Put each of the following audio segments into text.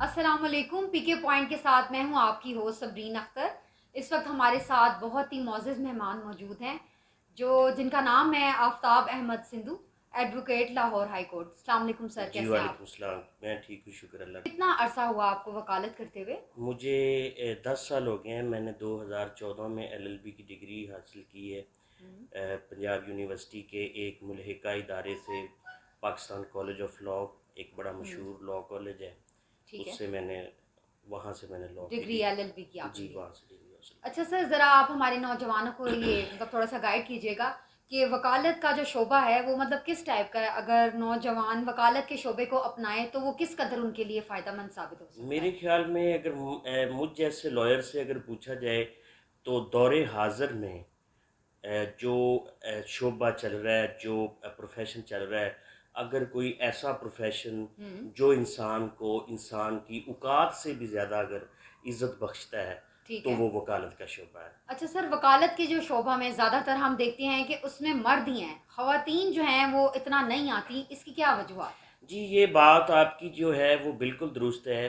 अस्सलाम वालेकुम। पीके पॉइंट के साथ मैं हूं आपकी होस्ट सबरीन अख्तर। इस वक्त हमारे साथ बहुत ही मोअज़्ज़ज़ मेहमान मौजूद हैं जो जिनका नाम है Aftab Ahmed Sindhu, advocate, Lahore high court. अस्सलाम वालेकुम सर, जी कैसे हैं आप? वालेकुम सलाम। मैं ठीक हूँ, शुक्र अल्लाह का। कितना अरसा हुआ आपको वकालत करते हुए? मुझे 10 साल हो गए हैं। मैंने 2014 में एलएलबी की डिग्री हासिल की है हम्म, पंजाब यूनिवर्सिटी के एक मुल्हिका इदारे से। पाकिस्तान कॉलेज ऑफ लॉ, एक बड़ा हम्म, मशहूर लॉ कॉलेज है। ठीक है। उससे मैंने वहाँ से मैंने लॉ की डिग्री एलएलबी की जी आपने ली। वहाँ से डिग्री हासिल अच्छा सर, ज़रा आप हमारे नौजवानों को ये मतलब थोड़ा सा गाइड कीजिएगा कि वकालत का जो शोबा है वो मतलब किस टाइप का है। अगर नौजवान वकालत के शोबे को अपनाएं तो वो किस कदर उनके लिए फ़ायदेमंद साबित हो की। सकता मेरे है? ख्याल में अगर मुझ जैसे लॉयर से अगर पूछा जाए तो दौरे हाज़िर में जो शोबा चल रहा है, जो प्रोफेशन चल रहा है, अगर कोई ऐसा प्रोफेशन हम्म, जो इंसान को इंसान की औकात से भी ज़्यादा अगर इज़्ज़त बख्शता है ठीक तो है। वो वकालत का शोबा है। अच्छा सर, वकालत के जो शोबा में ज़्यादातर हम देखते हैं कि उसमें मर्द ही हैं, ख़वातीन जो हैं वो इतना नहीं आती, इसकी क्या वजूहत है? जी, ये बात आपकी जो है वो बिल्कुल दुरुस्त है।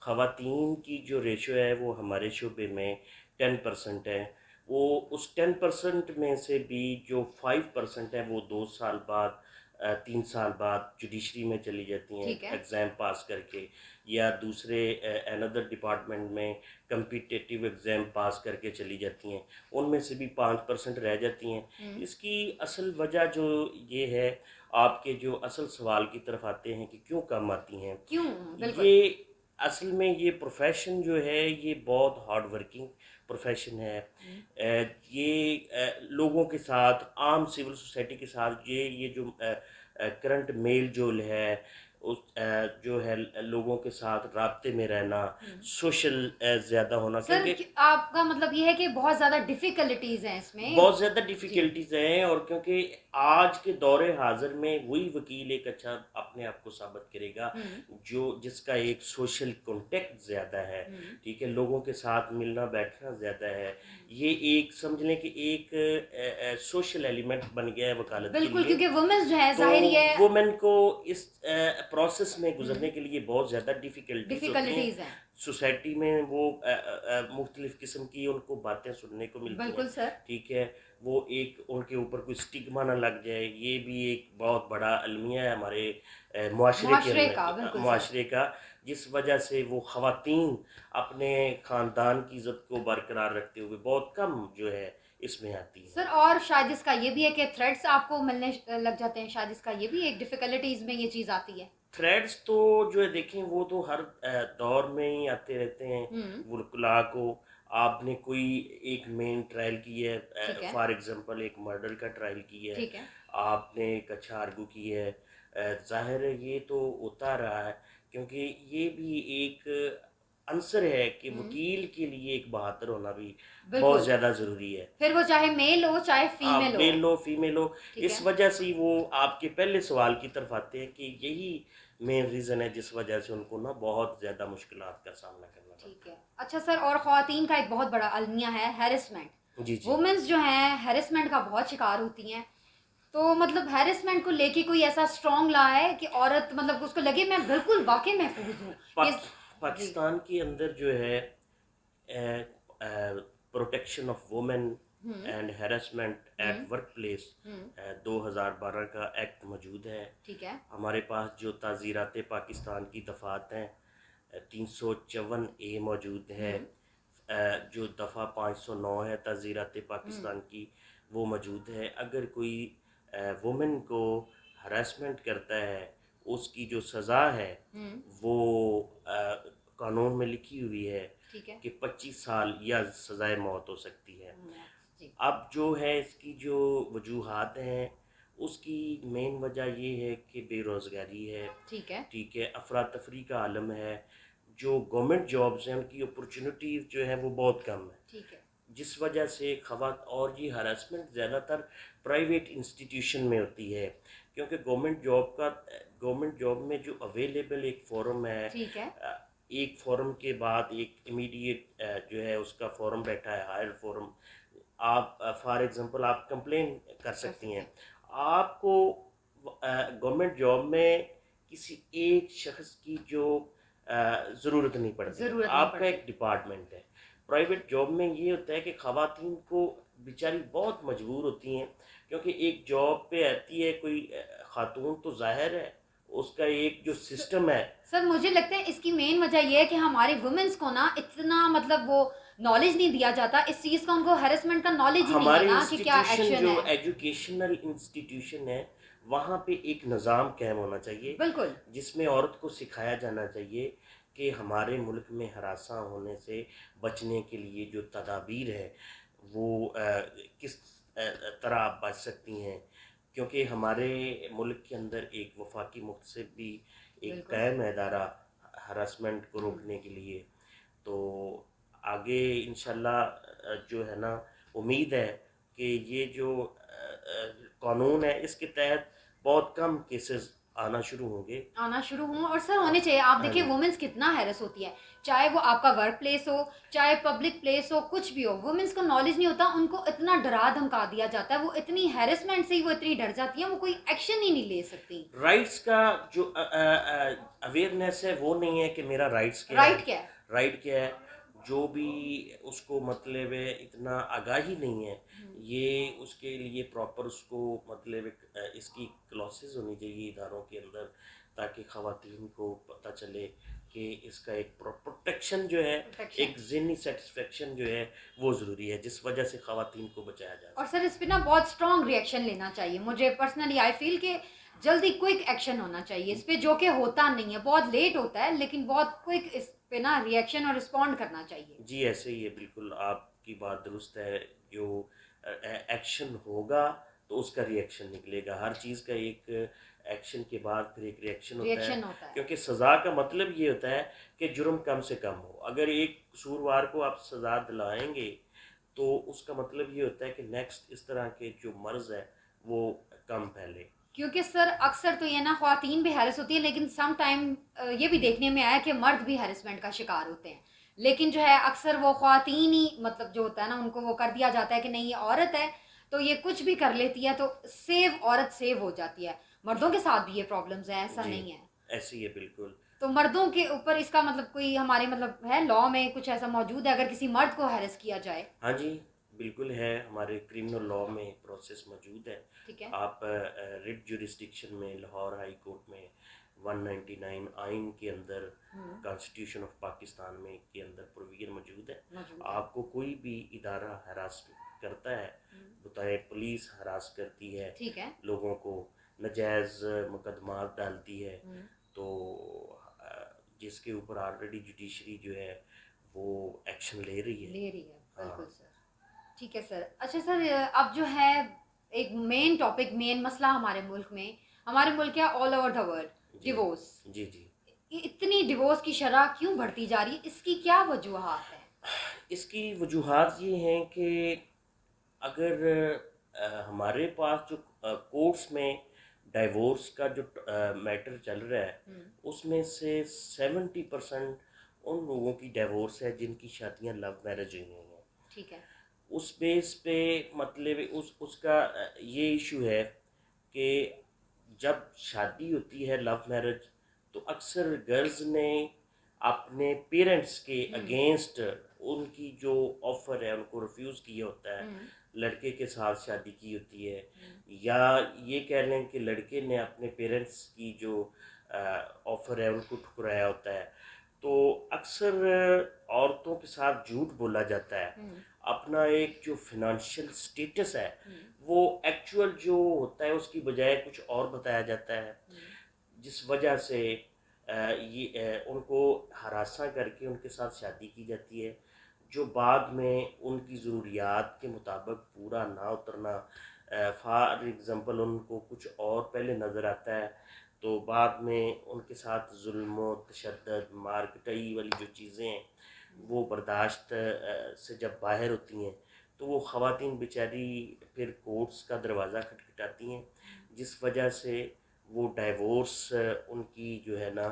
ख़वातीन की जो रेशो है वो हमारे शोबे में 10% है। वो उस 10% में से भी जो 5% है वो 2 साल बाद 3 साल बाद जुडिशरी में चली जाती हैं ठीक है। एग्ज़ाम पास करके, या दूसरे अनदर डिपार्टमेंट में कम्पिटिटिव एग्ज़ाम पास करके चली जाती हैं। उनमें से भी 5% रह जाती हैं। हम्म, इसकी असल वजह जो ये है, आपके जो असल सवाल की तरफ आते हैं कि क्यों कम आती हैं। क्यों? बिल्कुल। ये असल में ये प्रोफेशन जो है ये बहुत हार्ड वर्किंग प्रोफेशन है। हम्म, ये लोगों के साथ, आम सिविल सोसाइटी के साथ ये जो करंट मेल जोल है, उस जो है लोगों के साथ राब्ते में रहना, हम्म। सोशल ज़्यादा होना, सर क्योंकि आपका मतलब ये है कि बहुत ज़्यादा डिफ़िकल्टीज़ हैं इसमें। बहुत ज़्यादा जी। डिफ़िकल्टीज़ हैं। और क्योंकि आज के दौरे हाज़िर में वही वकील एक अच्छा अपने आप को साबित करेगा हम्म, जो जिसका एक सोशल कॉन्टेक्ट ज़्यादा है, हम्म, ठीक है, लोगों के साथ मिलना बैठना ज़्यादा है। ये एक समझ लें कि एक सोशल एलिमेंट बन गया है वकालत के बिल्कुल, लिए। क्योंकि वुमेन्स जो है तो ज़ाहिर ही है। वुमेन को इस प्रोसेस में हम्म, गुजरने के लिए बहुत ज़्यादा डिफ़िकल्टीज़ होती हैं। डिफ़िकल्टीज़ हैं। सोसाइटी में वो मुख्तलिफ़ किस्म की उनको बातें सुनने को मिलती हैं, बिल्कुल सर। ठीक है। वो एक उनके ऊपर कोई स्टिग्मा ना लग जाए, ये भी एक बहुत बड़ा अलमिया है हमारे मुआशरे के मुआशरे का, अंदर, बिल्कुल सर। मुआशरे का, जिस वजह से वो ख़वातीन अपने ख़ानदान की इज़्ज़त को बरकरार रखते हुए बहुत कम जो है इसमें आती हैं। सर और शायद इसका ये भी है कि थ्रेड्स आपको मिलने लग जाते हैं, शायद इसका ये भी एक डिफ़िकल्टीज़ में ये चीज़ आती है। थ्रेड्स तो जो है देखें वो तो हर दौर में ही आते रहते हैं। हुँ, वुकला को आपने कोई एक मेन ट्रायल की है, ठीक है, फॉर एग्जांपल एक मर्डर का ट्रायल की है, ठीक है। आपने एक अच्छा आर्गू की है, जाहिर है ये तो होता रहा है, क्योंकि ये भी एक आंसर है कि हुँ, वकील के लिए एक बहादुर होना भी बहुत बिल्कुल। ज़्यादा ज़रूरी है। फिर वो चाहे मेल हो, चाहे आप फीमेल हो। मेल हो फीमेल हो, ठीक इस है, वजह से ही वो आपके पहले सवाल की तरफ आते हैं कि यही मेन रीज़न है जिस वजह से उनको ना बहुत ज़्यादा मुश्किलात का सामना करना ठीक पड़ता है। अच्छा सर, और ख़वातीन का एक बहुत बड़ा अलमिया है हैरेसमेंट। है। जी जी। वुमेन्स जो हैं हैरेसमेंट का बहुत शिकार होती हैं। तो मतलब हैरेसमेंट को लेके कोई ऐसा स्ट्रॉन्ग लॉ है कि औरत मतलब उसको लगे मैं बिल्कुल वाक़ई महफूज़ हूँ। ये पाक, जी। पाकिस्तान के अंदर जो है protection of women um, and harassment um, at workplace um, 2012 का एक्ट मौजूद है। ठीक है। हमारे पास जो ताज़ीरात पाकिस्तान की दफ़ात हैं, 354A मौजूद है। हुँ, जो दफ़ा 509 है ताज़ीरात हुँ, पाकिस्तान की, वो मौजूद है। अगर कोई वुमेन को हरासमेंट करता है, उसकी जो सज़ा है हुँ, वो कानून में लिखी हुई है ठीक है। कि 25 साल या सज़ाए मौत हो सकती है। जी, अब जो है इसकी जो वजूहात हैं, उसकी मेन वजह ये है कि बेरोज़गारी है, ठीक है, ठीक है, अफरा तफरी का आलम है। जो गवर्नमेंट जॉब्स हैं उनकी अपॉर्चुनिटीज़ जो है वो बहुत कम है, ठीक है। जिस वजह से खवात और ये हरासमेंट ज़्यादातर प्राइवेट इंस्टीट्यूशन में होती है। क्योंकि गवर्नमेंट जॉब में जो अवेलेबल एक फ़ोरम है, ठीक है, एक फ़ोरम के बाद एक इमीडिएट जो है उसका फ़ोरम बैठा है, हायर फ़ोरम। आप फॉर एग्ज़ाम्पल आप कंप्लेन कर कर सकती सकते हैं। हैं। आपको गवर्नमेंट जॉब में किसी एक शख्स की जो ज़रूरत नहीं पड़ती। ज़रूरत नहीं आपका पड़ती। एक डिपार्टमेंट है। प्राइवेट जॉब में ये होता है कि ख़वातीन को बेचारी बहुत मजबूर होती हैं, क्योंकि एक जॉब पे आती है कोई खातून, तो ज़ाहिर है उसका एक जो स सिस्टम है। सर मुझे लगता है इसकी मेन वजह ये है कि हमारी वुमेन्स को ना इतना मतलब वो नॉलेज नहीं दिया जाता इस चीज़ का, उनको हैरेसमेंट का नॉलेज ही नहीं है हमारे ना कि क्या इंस्टीट्यूशन एक्शन जो है। एजुकेशनल इंस्टीट्यूशन है, वहाँ पे एक निज़ाम कायम होना चाहिए, बिल्कुल। जिसमें औरत को सिखाया जाना चाहिए कि हमारे मुल्क में हरासा होने से बचने के लिए जो तदाबीर है वो किस तरह आप बच सकती हैं, क्योंकि हमारे मुल्क के अंदर एक वफाकी मुख्तसिब भी एक बिल्कुल। कायम है इदारा हरासमेंट को हुँ। रोकने के लिए। तो आगे इंशाल्लाह जो है ना, उम्मीद है कि ये जो कानून है इसके तहत बहुत कम केसेस आना शुरू होंगे। आना शुरू हुआ और सर होने चाहिए। आप हाँ देखिए जी। वुमेन्स कितना हैरेस होती है, चाहे वो आपका वर्क प्लेस हो, चाहे पब्लिक प्लेस हो, कुछ भी हो। वुमेन्स को नॉलेज नहीं होता, उनको इतना डरा धमका दिया जाता है, वो इतनी हैरेसमेंट से ही वो इतनी डर जाती हैं, वो कोई एक्शन ही नहीं ले सकती। राइट्स का जो अवेयरनेस है वो नहीं है कि मेरा राइट्स क्या है, राइट क्या है? राइट क्या है। जो भी उसको मतलब है इतना आगाही नहीं है, हुँ। ये उसके लिए प्रॉपर उसको मतलब इसकी क्लॉसेस होनी चाहिए इदारों के अंदर, ताकि ख़वातीन को पता चले कि इसका एक प्रोटेक्शन जो है, प्रोटेक्शन। एक ज़हनी सेटिस्फेक्शन जो है वो ज़रूरी है, जिस वजह से ख़वातीन को बचाया जा और सके। सर इस पे ना बहुत स्ट्रॉन्ग रिएक्शन लेना चाहिए। मुझे पर्सनली आई फ़ील कि जल्दी क्विक एक्शन होना चाहिए इस पे, जो कि होता नहीं है। बहुत लेट होता है लेकिन बहुत क्विक इस पे ना रिएक्शन और रिस्पॉन्ड करना चाहिए। जी, ऐसे ही है, बिल्कुल आपकी बात दुरुस्त है। जो एक्शन होगा तो उसका रिएक्शन निकलेगा। हर चीज़ का एक एक्शन के बाद फिर एक रिएक्शन होता है, रिएक्शन होता है। क्योंकि सज़ा का मतलब ये होता है कि जुर्म कम से कम हो। अगर एक कसूरवार को आप सज़ा दिलाएँगे, तो उसका मतलब ये होता है कि नेक्स्ट इस तरह के जो मर्ज़ है, वो कम फैले। क्योंकि सर अक्सर तो ये ना ख़वातीन भी हैरेस होती है, लेकिन सम टाइम ये भी देखने में आया है कि मर्द भी हैरेसमेंट का शिकार होते हैं। लेकिन जो है अक्सर वो ख़वातीन ही मतलब जो होता है ना, उनको वो कर दिया जाता है कि नहीं ये औरत है, तो ये कुछ भी कर लेती है, तो औरत सेव हो जाती है। मर्दों के साथ भी ये प्रॉब्लम्स हैं, ऐसा जी, नहीं है। ऐसे ही है बिल्कुल। तो मर्दों के ऊपर इसका मतलब कोई हमारे मतलब है लॉ में कुछ ऐसा मौजूद है अगर किसी मर्द को हैरेस किया जाए? हाँ जी, बिल्कुल है, हमारे क्रिमिनल लॉ में प्रोसेस मौजूद है। ठीक है। आप रिट जुरिस्डिक्शन में लाहौर हाई कोर्ट में 199 आइन के अंदर, हुँ। कॉन्स्टिट्यूशन ऑफ पाकिस्तान में के अंदर प्रोविजन मौजूद है। मौजूद है। आपको कोई भी इदारा हरास करता है, हुँ। बताए पुलिस हरास करती है ठीक है। लोगों को, नाजायज़ मुकदमात डालती है, हुँ। तो जिसके ऊपर ऑलरेडी जुडिशरी जो है वो एक्शन ले रही है। ले रही है, बिल्कुल हाँ सर। ठीक है सर। अच्छा सर अब जो है एक मेन टॉपिक, मेन मसला हमारे मुल्क क्या ऑल ओवर द वर्ल्ड, जी डिवोर्स। जी जी। इतनी डिवोर्स की शरह क्यों बढ़ती जा रही है? इसकी क्या वजूहात है? इसकी वजूहात ये हैं कि अगर हमारे पास जो कोर्ट्स में डाइवोर्स का जो मैटर चल रहा है, हुँ। उसमें से 70% उन लोगों की डाइवोर्स है जिनकी शादियां लव मैरिज हुई हैं। ठीक है। उस बेस पे मतलब उसका ये इशू है कि जब शादी होती है लव मैरिज, तो अक्सर गर्ल्स ने अपने पेरेंट्स के हुँ। अगेंस्ट उनकी जो ऑफ़र है उनको रिफ्यूज़ किया होता है, हुँ। लड़के के साथ शादी की होती है, हुँ। या ये कह लें कि लड़के ने अपने पेरेंट्स की जो ऑफ़र है उनको ठुकराया होता है। तो अक्सर औरतों के साथ झूठ बोला जाता है। हुँ। अपना एक जो फ़ाइनेंशियल स्टेटस है, हुँ। वो एक्चुअल जो होता है उसकी बजाय कुछ और बताया जाता है, हुँ। जिस वजह से उनको हरासा करके उनके साथ शादी की जाती है, जो बाद में उनकी ज़रूरियात के मुताबिक पूरा ना उतरना, फॉर एग्ज़ाम्पल उनको कुछ और पहले नज़र आता है, तो बाद में उनके साथ ज़ुल्म व तशद्दुद, मार कुटाई वाली जो चीज़ें हैं, वो बर्दाश्त से जब बाहर होती हैं, तो वो ख़वातीन बेचारी फिर कोर्ट्स का दरवाज़ा खटखटाती हैं, जिस वजह से वो डाइवोर्स उनकी जो है ना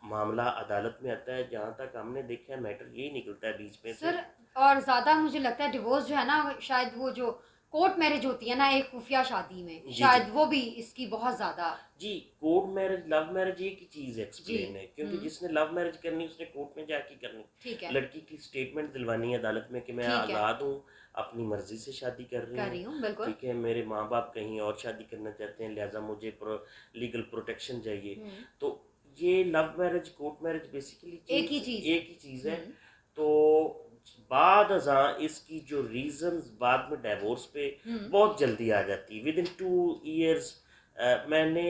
मामला अदालत में आता है। जहाँ तक हमने देखा है मैटर यही निकलता है बीच में से। सर और ज़्यादा मुझे लगता है डिवोर्स जो है ना शायद वो जो कोर्ट मैरिज होती है ना एक खुफिया शादी में, जी शायद वो भी इसकी बहुत ज्यादा। जी। कोर्ट मैरिज लव मैरिज एक ही चीज जी। एक्सप्लेन है, क्योंकि जिसने लव मैरिज करनी उसने कोर्ट में जाके करनी। ठीक है। लड़की की स्टेटमेंट दिलवानी है अदालत में कि मैं ठीक है, आज़ाद हूँ, अपनी मर्जी से शादी कर रही कर हूँ। रही हूँ बिल्कुल। ठीक है, मेरे माँ बाप कहीं और शादी करना चाहते हैं, लिहाजा मुझे लीगल प्रोटेक्शन चाहिए। तो ये love marriage court marriage basically एक ही चीज है। एक ही चीज़ है। तो बाद अज़ां इसकी जो रीजंस बाद में डिवोर्स पे बहुत जल्दी आ जाती है, विद इन 2 years। मैंने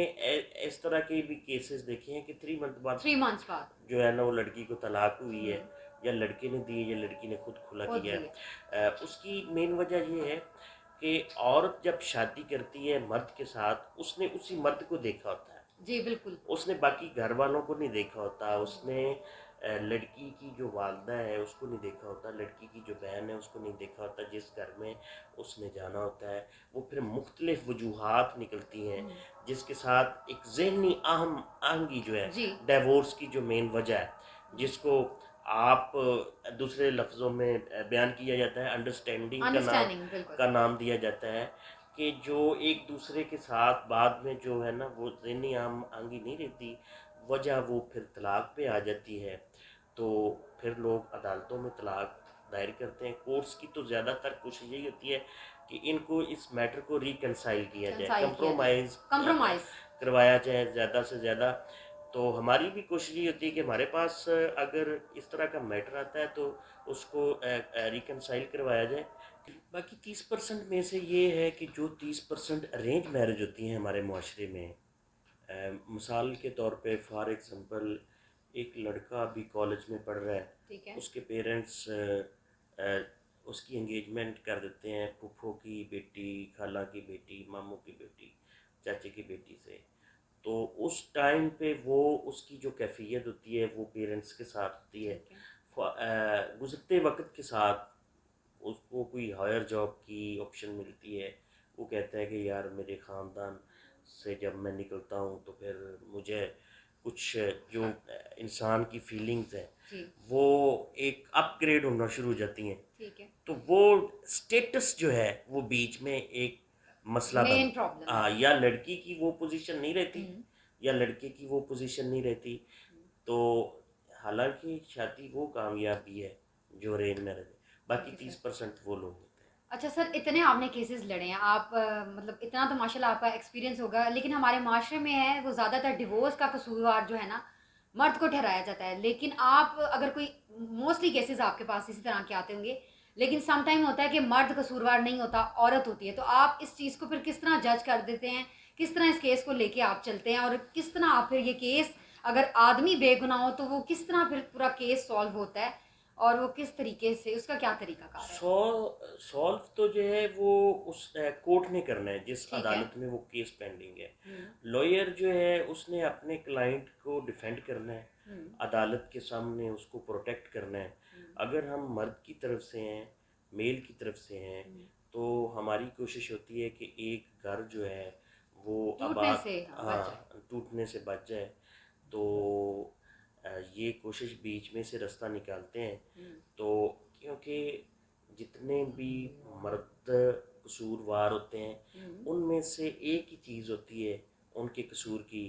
इस तरह के भी केसेस देखे हैं कि 3 मंथ बाद 3 months बाद जो है ना वो लड़की को तलाक हुई है, या लड़के ने दी है या लड़की ने खुद खुला खुद किया दिए। है। उसकी मेन वजह ये है कि औरत जब शादी करती है मर्द के साथ, उसने उसी मर्द को देखा होता है, जी बिल्कुल। उसने बाकी घर वालों को नहीं देखा होता, उसने लड़की की जो वालदा है उसको नहीं देखा होता, लड़की की जो बहन है उसको नहीं देखा होता, जिस घर में उसने जाना होता है। वो फिर मुख्तलिफ वजूहात निकलती हैं जिसके साथ एक ज़हनी अहम आहंगी जो है जी। डिवोर्स की जो मेन वजह है, जिसको आप दूसरे लफ्ज़ों में बयान किया जाता है अंडरस्टैंडिंग अंडरस्टैंडिंग बिल्कुल। का नाम दिया जाता है। कि जो एक दूसरे के साथ बाद में जो है ना वो ज़हनी आहंगी नहीं रहती, वजह वो फिर तलाक पे आ जाती है। तो फिर लोग अदालतों में तलाक दायर करते हैं। कोर्ट्स की तो ज़्यादातर कोशिश यही होती है कि इनको इस मैटर को रिकंसाइल किया जाए, कंप्रोमाइज़ कंप्रोमाइज। करवाया जाए ज़्यादा से ज़्यादा। तो हमारी भी कोशिश ये होती है कि हमारे पास अगर इस तरह का मैटर आता है तो उसको रिकंसाइल करवाया जाए। बाकी 30% में से ये है कि जो 30% अरेंज मैरिज होती हैं हमारे माशरे में, मिसाल के तौर पे फॉर एग्ज़ाम्पल एक लड़का अभी कॉलेज में पढ़ रहा है, ठीक है। उसके पेरेंट्स उसकी एंगेजमेंट कर देते हैं फूफो की बेटी, खाला की बेटी, मामू की बेटी, चाचे की बेटी से। तो उस टाइम पे वो उसकी जो कैफियत होती है वो पेरेंट्स के साथ होती है। ठीक है। गुज़रते वक्त के साथ उसको कोई हायर जॉब की ऑप्शन मिलती है, वो कहता है कि यार मेरे ख़ानदान से जब मैं निकलता हूँ तो फिर मुझे कुछ जो इंसान की फीलिंग्स हैं जी। वो एक अपग्रेड होना शुरू हो जाती हैं। ठीक है। तो वो स्टेटस जो है वो बीच में एक मसला मेन प्रॉब्लम है। या लड़की की वो पोजीशन नहीं रहती या लड़के की वो पोजीशन नहीं रहती। तो हालांकि शादी वो कामयाबी है जो अरेंज मैरिज है, बाकी ठीक है 30% वो लोग होते हैं। अच्छा सर, इतने आपने केसेस लड़े हैं, आप मतलब इतना तो माशाल्लाह आपका एक्सपीरियंस होगा, लेकिन हमारे माशरे में है वो ज़्यादातर डिवोर्स का कसूरवार जो है ना मर्द को ठहराया जाता है। लेकिन आप अगर कोई मोस्टली केसेस आपके पास इसी तरह के आते होंगे, लेकिन सम टाइम होता है कि मर्द कसूरवार नहीं होता, औरत होती है। तो आप इस चीज़ को फिर किस तरह जज कर देते हैं, किस तरह इस केस को लेके आप चलते हैं, और किस तरह आप फिर ये केस, अगर आदमी बेगुनाह हो तो वो किस तरह फिर पूरा केस सॉल्व होता है, और वो किस तरीके से, उसका क्या तरीकाकार है? सॉल्व तो जो है वो उस कोर्ट ने करना है जिस ठीक है। अदालत में वो केस पेंडिंग है। लॉयर जो है उसने अपने क्लाइंट को डिफेंड करना है, अदालत के सामने उसको प्रोटेक्ट करना है। अगर हम मर्द की तरफ से हैं, मेल की तरफ से हैं, तो हमारी कोशिश होती है कि एक घर जो है वो टूटने से बच जाए। हाँ टूटने से बच जाए। तो ये कोशिश बीच में से रास्ता निकालते हैं। तो क्योंकि जितने भी मर्द कसूरवार होते हैं उनमें से एक ही चीज़ होती है उनके कसूर की,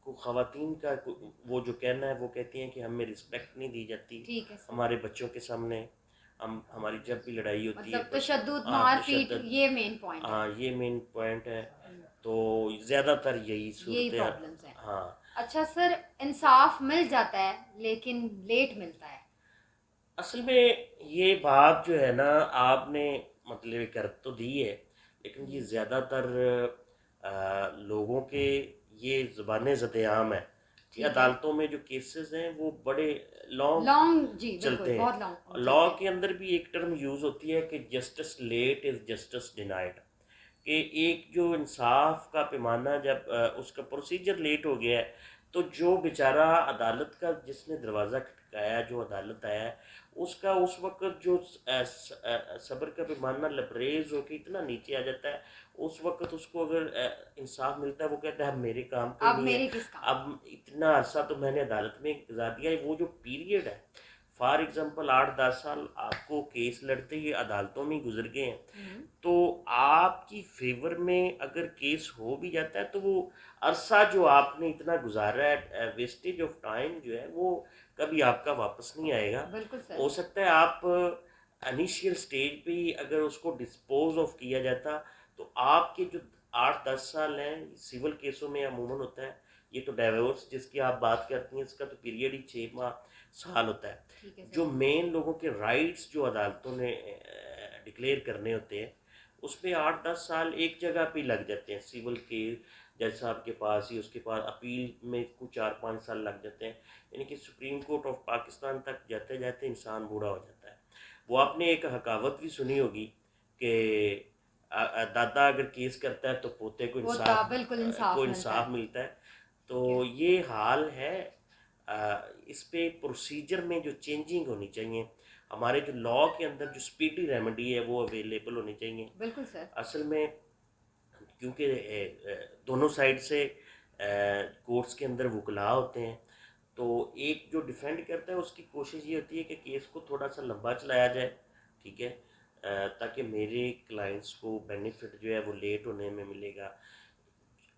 को ख़वातीन का वो जो कहना है वो कहती हैं कि हमें रिस्पेक्ट नहीं दी जाती। ठीक है सर। हमारे बच्चों के सामने हम हमारी जब भी लड़ाई होती है मतलब तशद्दुद, हाँ मारपीट, तशद्दुद, ये मेन पॉइंट है। हाँ ये मेन पॉइंट है। तो ज़्यादातर यही यही सूरत है। प्रॉब्लम्स हैं। हाँ अच्छा सर, इंसाफ मिल जाता है लेकिन लेट मिलता है। असल में ये बात जो है ना आपने मतलब कर तो दी है, लेकिन ये ज़्यादातर लोगों के ये ज़ुबान ज़द-ए-आम है कि ठीक है। अदालतों में जो केसेस हैं वो बड़े लॉन्ग लॉन्ग, जी चलते बिल्कुल, हैं। बहुत लॉन्ग लॉ चलते के अंदर भी एक टर्म यूज़ होती है कि justice late is justice denied, कि एक जो इंसाफ का पैमाना जब उसका प्रोसीजर लेट हो गया है तो जो बेचारा अदालत का जिसने दरवाज़ा खटकाया, जो अदालत आया है, उसका उस वक्त जो सब्र का पैमाना लबरेज होकर इतना नीचे आ जाता है, उस वक्त उसको अगर इंसाफ मिलता है वो कहता है अब मेरे काम पे अब नहीं है, मेरे किस काम। अब इतना अरसा तो मैंने अदालत में गुजार दिया है। वो जो पीरियड है फॉर एग्जांपल 8-10 साल आपको केस लड़ते ही अदालतों में गुजर गए हैं, तो आपकी फेवर में अगर केस हो भी जाता है तो वो अरसा जो आपने इतना गुजारा है, वेस्टेज ऑफ टाइम जो है वो कभी आपका वापस नहीं आएगा। बिल्कुल सर। हो सकता है आप इनिशियल स्टेज पे ही अगर उसको डिस्पोज ऑफ किया जाता तो आपके जो 8-10 साल हैं सिविल केसों में अमूमन होता है, ये तो डाइवोर्स जिसकी आप बात करती हैं इसका तो पीरियड ही 6 साल होता है। ठीक है सर। जो मेन लोगों के राइट्स जो अदालतों ने डिक्लेयर करने होते हैं उसमें 8-10 साल एक जगह पे ही लग जाते हैं। सिविल के जज साहब के पास ही, उसके पास अपील में कुछ 4-5 साल लग जाते हैं, यानी कि सुप्रीम कोर्ट ऑफ पाकिस्तान तक जाते जाते इंसान बूढ़ा हो जाता है। वो आपने एक कहावत भी सुनी होगी कि दादा अगर केस करता है तो पोते को पोता बिल्कुल इंसाफ मिलता है। मिलता है। तो ये हाल है। इस पे प्रोसीजर में जो चेंजिंग होनी चाहिए, हमारे जो लॉ के अंदर जो स्पीडी रेमेडी है वो अवेलेबल होनी चाहिए। बिल्कुल सर। असल में क्योंकि दोनों साइड से कोर्ट्स के अंदर वकला होते हैं, तो एक जो डिफेंड करता है उसकी कोशिश ये होती है कि केस को थोड़ा सा लंबा चलाया जाए, ठीक है, ताकि मेरे क्लाइंट्स को बेनिफिट जो है वो लेट होने में मिलेगा।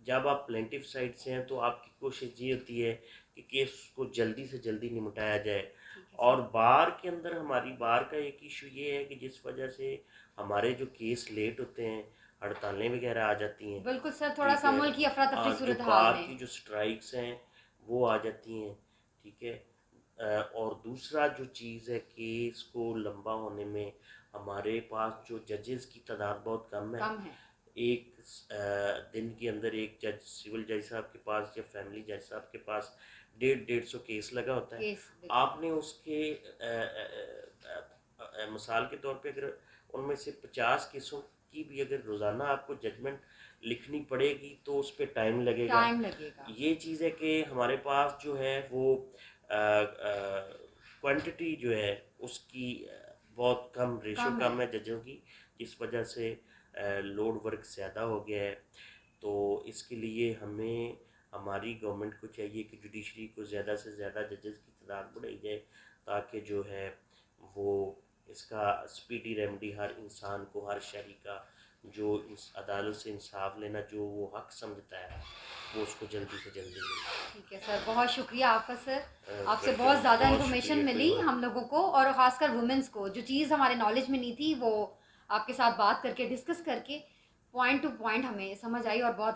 जब आप प्लेंटिफ साइड से हैं तो आपकी कोशिश ये होती है कि केस को जल्दी से जल्दी निपटाया जाए। और बार के अंदर हमारी बार का एक इशू ये है कि जिस वजह से हमारे जो केस लेट होते हैं, हड़तालें वगैरह आ जाती हैं। बिल्कुल सर, थोड़ा ठीक सा है, मुल्क की अफरा तफरी जो सूरत हाल बार में। की जो स्ट्राइक्स हैं वो आ जाती हैं, ठीक है। और दूसरा जो चीज़ है केस को लंबा होने में हमारे पास जो जजेस की तादाद बहुत कम है। कम है। एक दिन के अंदर एक जज, सिविल जज साहब के पास या फैमिली जज साहब के पास 150-150 केस लगा होता है। केस आपने उसके मिसाल के तौर पे अगर उनमें से 50 केसों की भी अगर रोज़ाना आपको जजमेंट लिखनी पड़ेगी तो उस पर टाइम लगेगा। ये चीज़ है कि हमारे पास जो है वो क्वांटिटी जो है उसकी बहुत कम, रेशो कम है जजों की, जिस वजह से लोड वर्क ज़्यादा हो गया है। तो इसके लिए हमें, हमारी गवर्नमेंट को चाहिए कि जुडिशरी को ज़्यादा से ज़्यादा जजेस की तादाद बढ़ाई जाए, ताकि जो है वो इसका स्पीडी रेमेडी हर इंसान को, हर शहरी का जो इस अदालत से इंसाफ लेना जो वो हक समझता है वो उसको जल्दी से जल्दी मिले। ठीक है सर, बहुत शुक्रिया आपका सर। आपसे वेलकम, बहुत ज़्यादा बहुत इन्फॉर्मेशन शुक्रिया, मिली कोई बात हम लोगों को, और ख़ासकर वुमेंस को जो चीज़ हमारे नॉलेज में नहीं थी वो आपके साथ बात करके, डिस्कस करके पॉइंट टू पॉइंट हमें समझ आई और बहुत